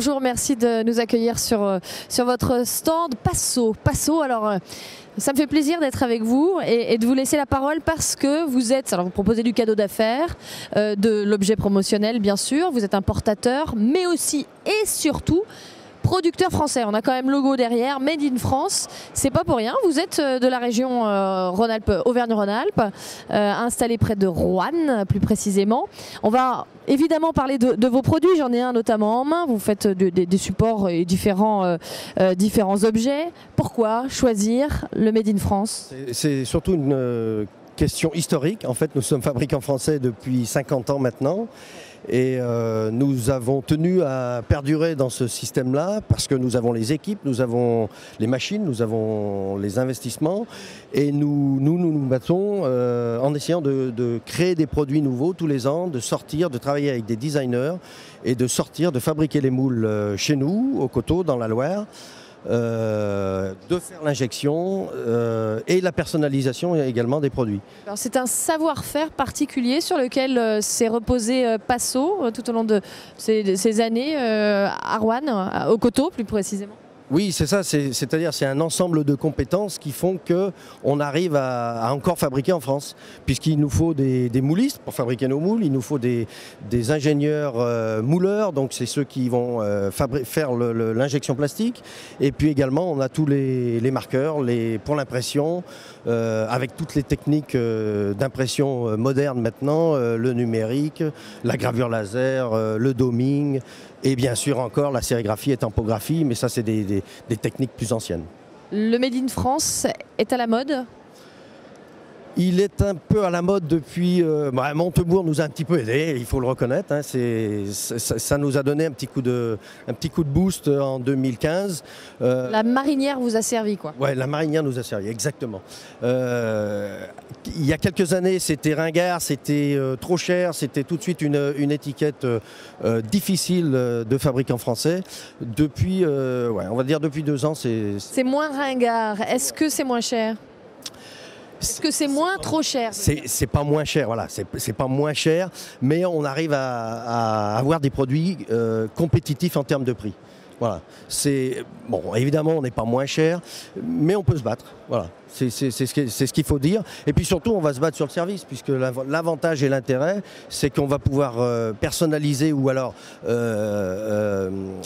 bonjour, merci de nous accueillir sur votre stand Passo. Passo, alors ça me fait plaisir d'être avec vous et de vous laisser la parole parce que vous proposez du cadeau d'affaires, de l'objet promotionnel bien sûr, vous êtes importateur, mais aussi et surtout producteur français. On a quand même le logo derrière, Made in France. C'est pas pour rien. Vous êtes de la région Auvergne-Rhône-Alpes, installé près de Roanne, plus précisément. On va évidemment parler de vos produits. J'en ai un notamment en main. Vous faites des supports et différents objets. Pourquoi choisir le Made in France? C'est surtout une question historique. En fait, nous sommes fabricants français depuis 50 ans maintenant. Et nous avons tenu à perdurer dans ce système-là parce que nous avons les équipes, nous avons les machines, nous avons les investissements et nous battons en essayant de créer des produits nouveaux tous les ans, de travailler avec des designers et de fabriquer les moules chez nous, au Coteau, dans la Loire. De faire l'injection et la personnalisation également des produits. C'est un savoir-faire particulier sur lequel s'est reposé Passo tout au long de ces années à Roanne, au Coteau plus précisément. Oui, c'est ça, c'est-à-dire c'est un ensemble de compétences qui font qu'on arrive à encore fabriquer en France. Puisqu'il nous faut des moulistes pour fabriquer nos moules, il nous faut des ingénieurs mouleurs, donc c'est ceux qui vont faire l'injection plastique. Et puis également, on a tous les marqueurs pour l'impression, avec toutes les techniques d'impression modernes maintenant, le numérique, la gravure laser, le doming, et bien sûr encore la sérigraphie et tampographie, mais ça c'est des techniques plus anciennes. Le Made in France est à la mode ? Il est un peu à la mode depuis... Montebourg nous a un petit peu aidé, il faut le reconnaître. Hein, ça nous a donné un petit coup de boost en 2015. La marinière vous a servi, quoi. Oui, la marinière nous a servi, exactement. Il y a quelques années, c'était ringard, c'était trop cher, c'était tout de suite une étiquette difficile de fabricant français. Depuis, on va dire depuis 2 ans, c'est... C'est moins ringard. Est-ce que c'est moins cher ? Est-ce que c'est trop cher? C'est pas moins cher, voilà. C'est pas moins cher, mais on arrive à avoir des produits compétitifs en termes de prix. Voilà. Bon, évidemment, on n'est pas moins cher, mais on peut se battre. Voilà. C'est ce qu'il faut dire. Et puis surtout, on va se battre sur le service, puisque l'avantage et l'intérêt, c'est qu'on va pouvoir personnaliser ou alors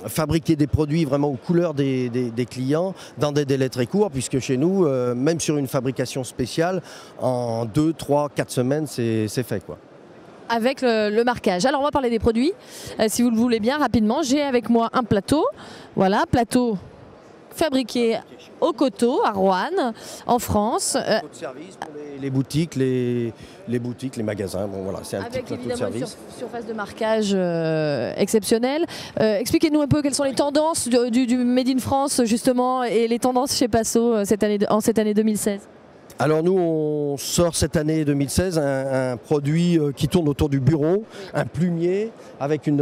fabriquer des produits vraiment aux couleurs des clients dans des délais très courts, puisque chez nous, même sur une fabrication spéciale, en 2, 3, 4 semaines, c'est fait, quoi. Avec le marquage. Alors on va parler des produits, si vous le voulez bien rapidement. J'ai avec moi un plateau, voilà, plateau fabriqué au Coteau, à Roanne, en France. Plateau de service pour les boutiques, les magasins, bon, voilà, c'est un petit plateau de service. Avec évidemment une surface de marquage exceptionnelle. Expliquez-nous un peu quelles sont les tendances du Made in France justement et les tendances chez Passo en cette année 2016. Alors nous, on sort cette année 2016 un produit qui tourne autour du bureau, un plumier avec une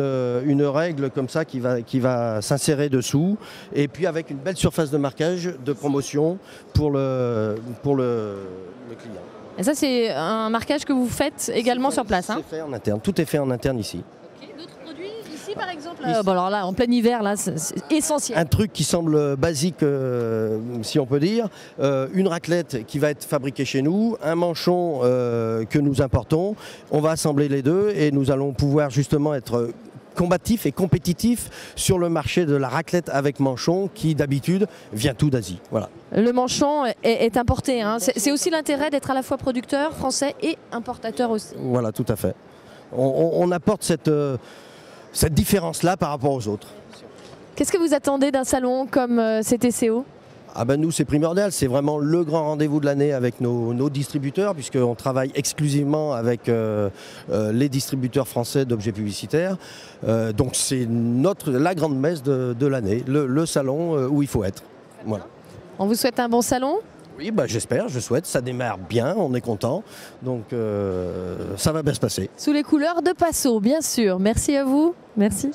règle comme ça qui va s'insérer dessous et puis avec une belle surface de marquage de promotion pour le client. Et ça, c'est un marquage que vous faites également sur place, hein ? C'est fait en interne, tout est fait en interne ici. D'autres produits ici par exemple alors là, en plein hiver, là, c'est essentiel. Un truc qui semble basique, si on peut dire, une raclette qui va être fabriquée chez nous, un manchon que nous importons. On va assembler les deux et nous allons pouvoir justement être combatifs et compétitifs sur le marché de la raclette avec manchon qui d'habitude vient tout d'Asie. Voilà. Le manchon est importé, hein. C'est aussi l'intérêt d'être à la fois producteur français et importateur aussi. Voilà, tout à fait. On apporte cette différence-là par rapport aux autres. Qu'est-ce que vous attendez d'un salon comme CTCO ? Nous, c'est primordial, c'est vraiment le grand rendez-vous de l'année avec nos distributeurs, puisqu'on travaille exclusivement avec les distributeurs français d'objets publicitaires. Donc c'est la grande messe de l'année, le salon où il faut être. Voilà. On vous souhaite un bon salon ? Oui, j'espère, je souhaite. Ça démarre bien, on est content. Donc ça va bien se passer. Sous les couleurs de Passo, bien sûr. Merci à vous. Merci.